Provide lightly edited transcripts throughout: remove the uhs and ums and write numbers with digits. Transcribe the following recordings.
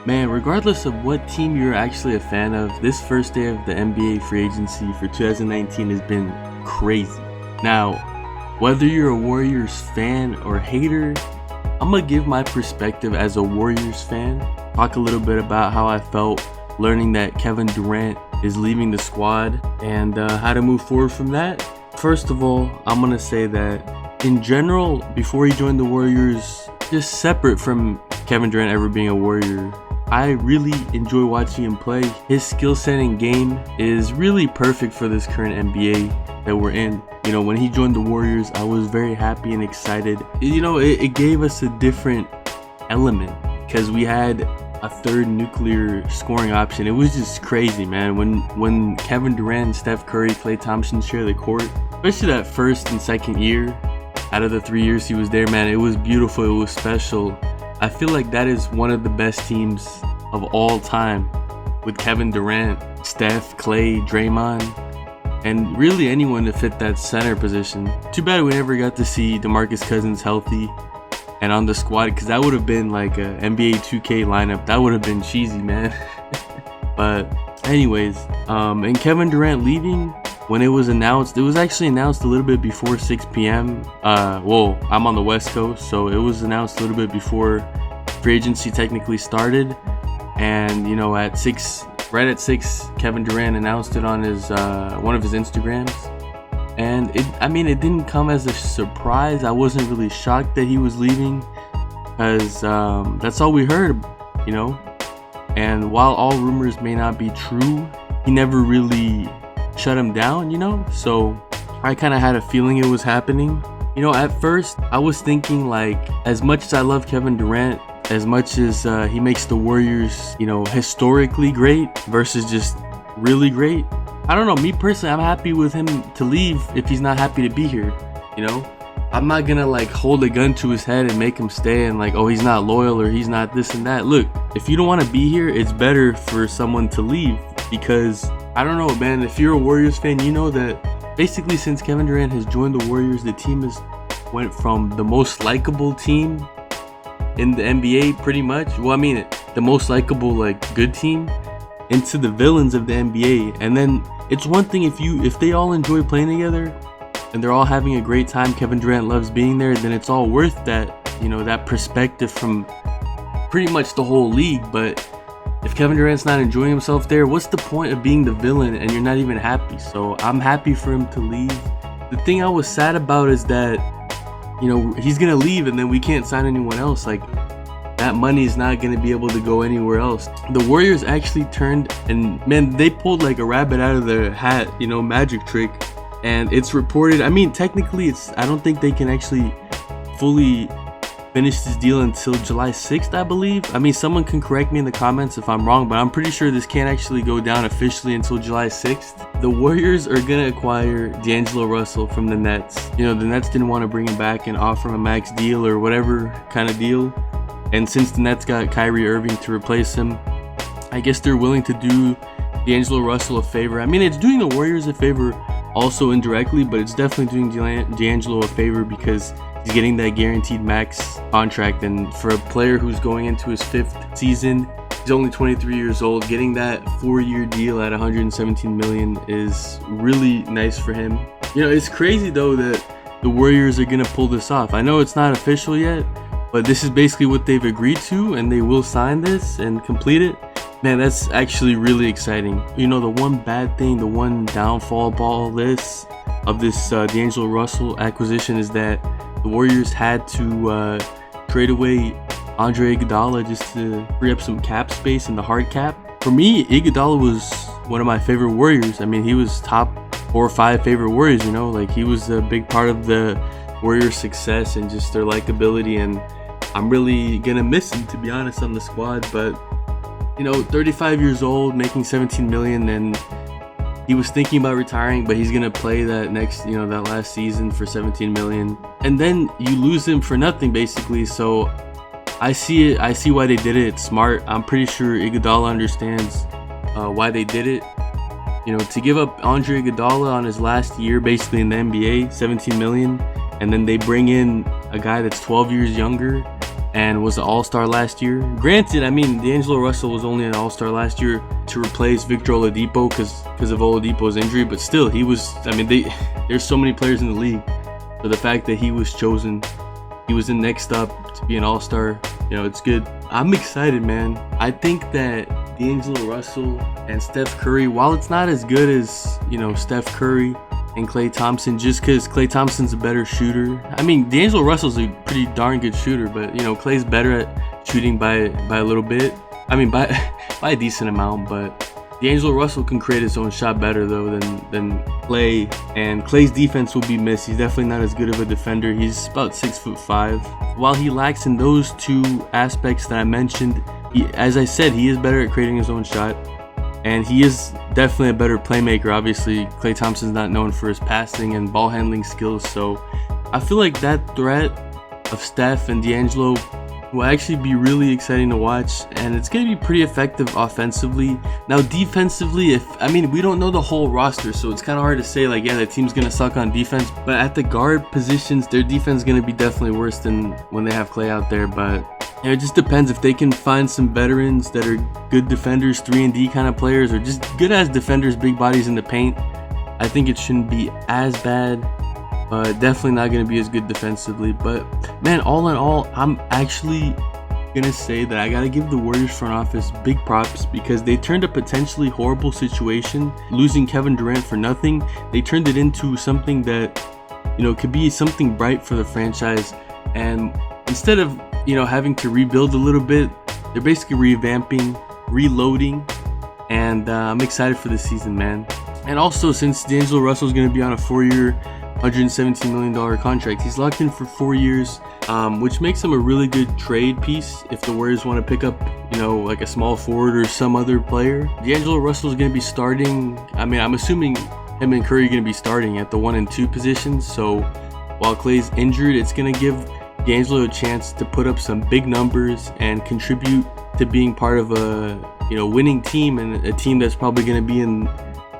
Man, regardless of what team you're actually a fan of, this first day of the NBA free agency for 2019 has been crazy. Now, whether you're a Warriors fan or hater, I'm gonna give my perspective as a Warriors fan, talk a little bit about how I felt learning that Kevin Durant is leaving the squad and how to move forward from that. First of all, I'm gonna say that in general, before he joined the Warriors, just separate from Kevin Durant ever being a Warrior, I really enjoy watching him play. His skill set and game is really perfect for this current NBA that we're in. You know, when he joined the Warriors, I was very happy and excited. You know, it gave us a different element because we had a third nuclear scoring option. It was just crazy, man. When Kevin Durant, Steph Curry, Klay Thompson share the court, especially that first and second year out of the 3 years he was there, man, it was beautiful. It was special. I feel like that is one of the best teams of all time with Kevin Durant, Steph, Klay, Draymond, and really anyone to fit that center position. Too bad we never got to see DeMarcus Cousins healthy and on the squad, because that would have been like a NBA 2K lineup. That would have been cheesy, man. But anyways, and Kevin Durant leaving, when it was announced, it was actually announced a little bit before 6 p.m. Well, I'm on the West Coast, so it was announced a little bit before free agency technically started. And, you know, right at 6, Kevin Durant announced it on his one of his Instagrams. And it didn't come as a surprise. I wasn't really shocked that he was leaving, because that's all we heard, you know. And while all rumors may not be true, he never really shut him down, you know. So I kind of had a feeling it was happening. You know, at first I was thinking, like, as much as I love Kevin Durant, as much as he makes the Warriors, you know, historically great versus just really great, I don't know, me personally, I'm happy with him to leave if he's not happy to be here, you know. I'm not gonna like hold a gun to his head and make him stay and like, oh, he's not loyal or he's not this and that. Look, if you don't want to be here, it's better for someone to leave, because I don't know, man, if you're a Warriors fan, you know that basically since Kevin Durant has joined the Warriors, the team has went from the most likable team in the NBA, pretty much. Well, I mean, the most likable, like, good team, into the villains of the NBA. And then it's one thing if they all enjoy playing together and they're all having a great time, Kevin Durant loves being there, then it's all worth that, you know, that perspective from pretty much the whole league. But if Kevin Durant's not enjoying himself there, what's the point of being the villain and you're not even happy? So I'm happy for him to leave. The thing I was sad about is that, you know, he's gonna leave and then we can't sign anyone else. Like, that money is not gonna be able to go anywhere else. The Warriors actually turned, and man, they pulled like a rabbit out of their hat, you know, magic trick. And it's reported, I mean, technically I don't think they can actually fully finish this deal until July 6th, I believe. I mean, someone can correct me in the comments if I'm wrong, but I'm pretty sure this can't actually go down officially until July 6th. The Warriors are gonna acquire D'Angelo Russell from the Nets. You know, the Nets didn't want to bring him back and offer him a max deal or whatever kind of deal. And since the Nets got Kyrie Irving to replace him, I guess they're willing to do D'Angelo Russell a favor. I mean, it's doing the Warriors a favor also indirectly, but it's definitely doing D'Angelo a favor because he's getting that guaranteed max contract. And for a player who's going into his 5th season, he's only 23 years old, getting that 4-year deal at $117 million is really nice for him. You know, it's crazy though that the Warriors are gonna pull this off. I know it's not official yet, but this is basically what they've agreed to, and they will sign this and complete it. Man, that's actually really exciting. You know, the one bad thing, the one downfall of all this, of this D'Angelo Russell acquisition, is that the Warriors had to trade away Andre Iguodala just to free up some cap space in the hard cap. For me, Iguodala was one of my favorite Warriors. I mean, he was top 4 or 5 favorite Warriors, you know, like he was a big part of the Warriors' success and just their likability, and I'm really gonna miss him, to be honest, on the squad. But you know, 35 years old, making $17 million, and he was thinking about retiring, but he's gonna play that next, you know, that last season for $17 million, and then you lose him for nothing basically. So I see it. I see why they did it. It's smart. I'm pretty sure Iguodala understands why they did it. You know, to give up Andre Iguodala on his last year basically in the NBA, $17 million, and then they bring in a guy that's 12 years younger and was an all-star last year. Granted, I mean, D'Angelo Russell was only an all-star last year to replace Victor Oladipo because of Oladipo's injury, but still, he was, I mean, there's so many players in the league. So the fact that he was chosen, he was in next up to be an all-star, you know, it's good. I'm excited, man. I think that D'Angelo Russell and Steph Curry, while it's not as good as, you know, Steph Curry and Klay Thompson, just because Klay Thompson's a better shooter. I mean, D'Angelo Russell's a pretty darn good shooter, but, you know, Klay's better at shooting by a little bit. I mean, by a decent amount, but D'Angelo Russell can create his own shot better, though, than Klay. And Klay's defense will be missed. He's definitely not as good of a defender. He's about 6'5". While he lacks in those two aspects that I mentioned, as I said, he is better at creating his own shot. And he is definitely a better playmaker. Obviously, Klay Thompson's not known for his passing and ball handling skills. So I feel like that threat of Steph and D'Angelo will actually be really exciting to watch, and it's going to be pretty effective offensively. Now defensively, we don't know the whole roster, so it's kind of hard to say like, yeah, that team's going to suck on defense, but at the guard positions, their defense is going to be definitely worse than when they have Klay out there. But it just depends if they can find some veterans that are good defenders, 3-and-D kind of players, or just good as defenders, big bodies in the paint. I think it shouldn't be as bad. Definitely not going to be as good defensively. But, man, all in all, I'm actually going to say that I got to give the Warriors front office big props, because they turned a potentially horrible situation, losing Kevin Durant for nothing. They turned it into something that, you know, could be something bright for the franchise. And instead of, you know, having to rebuild a little bit, they're basically revamping, reloading. And I'm excited for this season, man. And also, since D'Angelo Russell is going to be on a 4-year, $117 million contract, he's locked in for 4 years, which makes him a really good trade piece if the Warriors want to pick up, you know, like a small forward or some other player. D'Angelo Russell is going to be starting. I mean, I'm assuming him and Curry are going to be starting at the 1 and 2 positions. So while Klay's injured, it's going to give D'Angelo a chance to put up some big numbers and contribute to being part of a, you know, winning team, and a team that's probably going to be in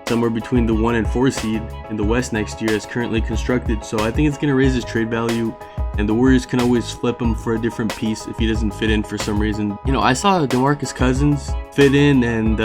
somewhere between the 1 and 4 seed in the West next year as currently constructed. So I think it's going to raise his trade value, and the Warriors can always flip him for a different piece if he doesn't fit in for some reason. You know, I saw DeMarcus Cousins fit in and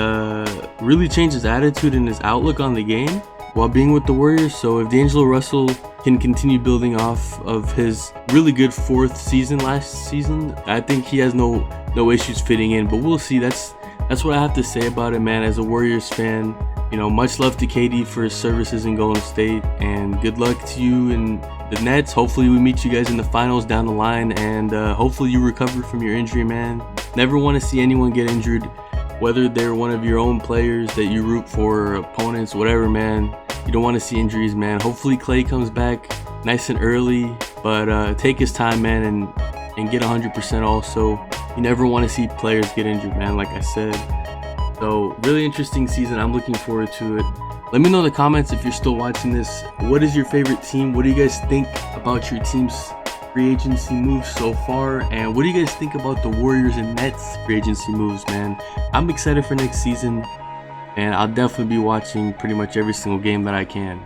really change his attitude and his outlook on the game while being with the Warriors. So if D'Angelo Russell can continue building off of his really good 4th season last season, I think he has no issues fitting in. But we'll see. That's what I have to say about it, man. As a Warriors fan, you know, much love to KD for his services in Golden State, and good luck to you and the Nets. Hopefully we meet you guys in the finals down the line, and hopefully you recover from your injury, man. Never want to see anyone get injured, whether they're one of your own players that you root for, or opponents, whatever, man. You don't want to see injuries, man. Hopefully Klay comes back nice and early, but take his time, man, and get 100% also. You never want to see players get injured, man, like I said. So really interesting season. I'm looking forward to it. Let me know in the comments if you're still watching this. What is your favorite team? What do you guys think about your team's free agency moves so far? And what do you guys think about the Warriors and Nets free agency moves, man? I'm excited for next season, and I'll definitely be watching pretty much every single game that I can.